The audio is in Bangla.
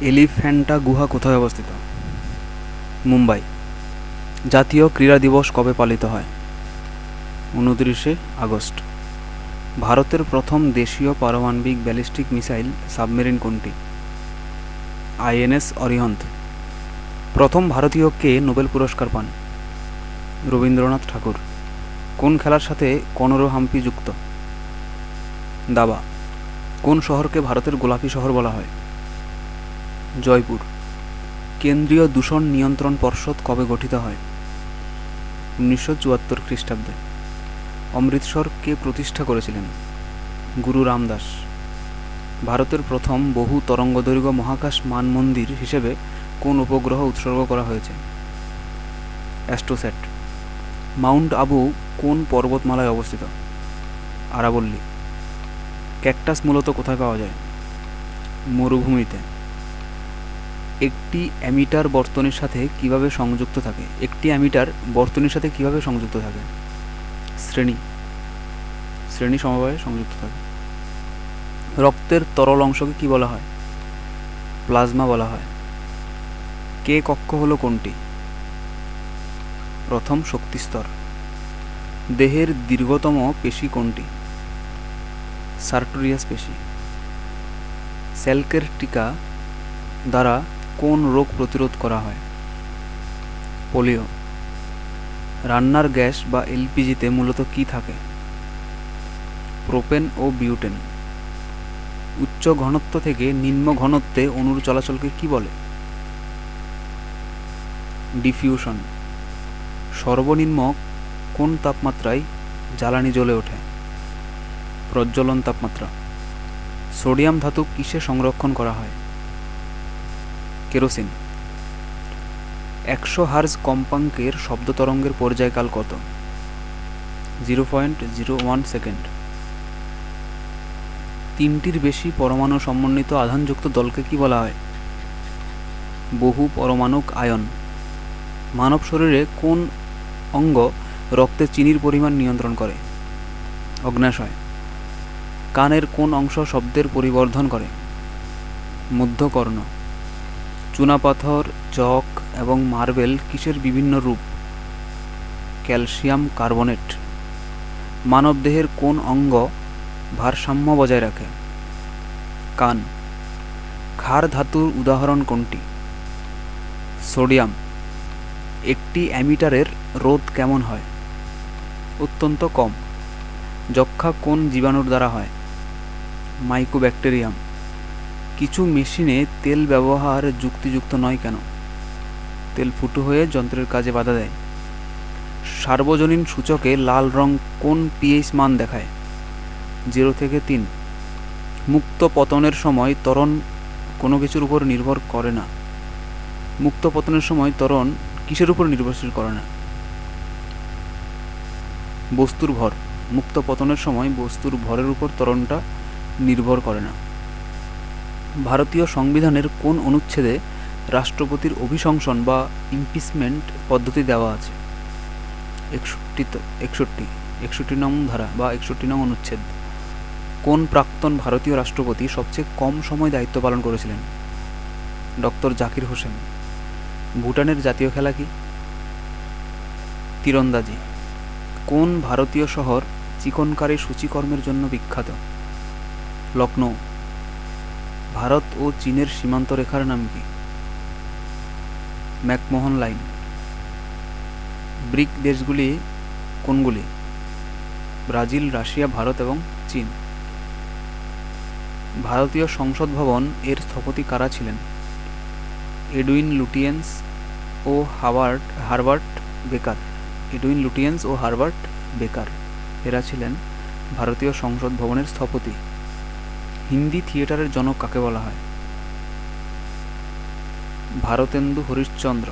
এলিফ্যান্টা গুহা কোথায় অবস্থিত? মুম্বাই। জাতীয় ক্রীড়া দিবস কবে পালিত হয়? 29শে আগস্ট। ভারতের প্রথম দেশীয় পারমাণবিক ব্যালিস্টিক মিসাইল সাবমেরিন কোনটি? আইএনএস অরিহন্ত। প্রথম ভারতীয় কে নোবেল পুরস্কার পান? রবীন্দ্রনাথ ঠাকুর। কোন খেলার সাথে কনরো হাম্পি যুক্ত? দাবা। কোন শহরকে ভারতের গোলাপি শহর বলা হয়? জয়পুর। কেন্দ্রীয় দূষণ নিয়ন্ত্রণ পর্ষদ কবে গঠিত হয়? 1974 খ্রিস্টাব্দে। অমৃতসর কে প্রতিষ্ঠা করেছিলেন? গুরু রামদাস। ভারতের প্রথম বহু তরঙ্গদৈর্ঘ্য মহাকাশ মানমন্দির হিসেবে কোন উপগ্রহ উৎসর্গ করা হয়েছে? অ্যাস্ট্রোস্যাট। মাউন্ট আবু কোন পর্বতমালায় অবস্থিত? আরাবল্লী। ক্যাকটাস মূলত কোথায় পাওয়া যায়? মরুভূমিতে। একটি অ্যামিটার বর্তনীর সাথে কিভাবে সংযুক্ত থাকে? শ্রেণী। শ্রেণী সমবায়ে সংযুক্ত থাকে। রক্তের তরল অংশকে কি বলা হয়? প্লাজমা বলা হয়। কে কক্ষ হলো কোনটি? প্রথম শক্তিস্তর। দেহের দীর্ঘতম পেশি কোনটি? সার্টোরিয়াস পেশি। স্যালকের টিকা দ্বারা কোন রোগ প্রতিরোধ করা হয়? পোলিও। রান্নার গ্যাস বা এলপিজিতে মূলত কি থাকে? প্রোপেন ও বিউটেন। উচ্চ ঘনত্ব থেকে নিম্ন ঘনত্বে অণুর চলাচলকে কি বলে? ডিফিউশন। সর্বনিম্ন কোন তাপমাত্রায় জ্বালানি জ্বলে ওঠে? প্রজ্বলন তাপমাত্রা। সোডিয়াম ধাতু কিসে সংরক্ষণ করা হয়? কেরোসিন। 100 হার্জ কম্পাঙ্কের শব্দ তরঙ্গের পর্যায়কাল কত? 0.01 সেকেন্ড। তিনটির বেশি পরমাণু সমন্বিত আধানযুক্ত দলকে কি বলা হয়? বহু পরমাণুক আয়ন। মানব শরীরে কোন অঙ্গ রক্তে চিনির পরিমাণ নিয়ন্ত্রণ করে? অগ্ন্যাশয়। কানের কোন অংশ শব্দের পরিবর্ধন করে? মধ্যকর্ণ। চুনাপাথর, চক এবং মার্বেল কিসের বিভিন্ন রূপ? Calcium carbonate. মানবদেহের কোন অঙ্গ ভারসাম্য বজায় রাখে? কান। ক্ষার ধাতুর উদাহরণ কোনটি? সোডিয়াম। একটি অ্যামিটারের রোধ কেমন হয়? অত্যন্ত কম। যক্ষ্মা কোন জীবাণুর দ্বারা হয়? মাইকোব্যাকটেরিয়াম। কিছু মেশিনে তেল ব্যবহার যুক্তিযুক্ত নয় কেন? তেল ফুটো হয়ে যন্ত্রের কাজে বাধা দেয়। সার্বজনীন সূচকে লাল রং কোন পিএইচ মান দেখায়? 0 থেকে 3। মুক্ত পতনের সময় ত্বরণ কোনো কিছুর উপর নির্ভর করে না। মুক্ত পতনের সময় ত্বরণ কিসের উপর নির্ভরশীল করে না? বস্তুর ভর। মুক্ত পতনের সময় বস্তুর ভরের উপর ত্বরণটা নির্ভর করে না। ভারতীয় সংবিধানের কোন অনুচ্ছেদে রাষ্ট্রপতির অভিশংসন বা ইমপিচমেন্ট পদ্ধতি দেওয়া আছে? 61 নং ধারা বা 61 নং অনুচ্ছেদ। কোন প্রাক্তন ভারতীয় রাষ্ট্রপতি সবচেয়ে কম সময় দায়িত্ব পালন করেছিলেন? ডক্টর জাকির হোসেন। ভুটানের জাতীয় খেলা কি? তীরন্দাজি। কোন ভারতীয় শহর চিকনকারী সূচিকর্মের জন্য বিখ্যাত? লখনৌ। ভারত ও চীনের সীমান্ত রেখার নাম কি? McMahon line. ব্রিক দেশগুলি কোনগুলি? ব্রাজিল, রাশিয়া, ভারত এবং চীন। ভারতীয় সংসদ ভবন এর স্থপতি কারা ছিলেন? এডুইন লুটিয়েন্স ও হারবার্ট বেকার। এরা ছিলেন ভারতীয় সংসদ ভবনের স্থপতি। হিন্দি থিয়েটারের জনক কাকে বলা হয়? ভারতেন্দু হরিশ্চন্দ্র।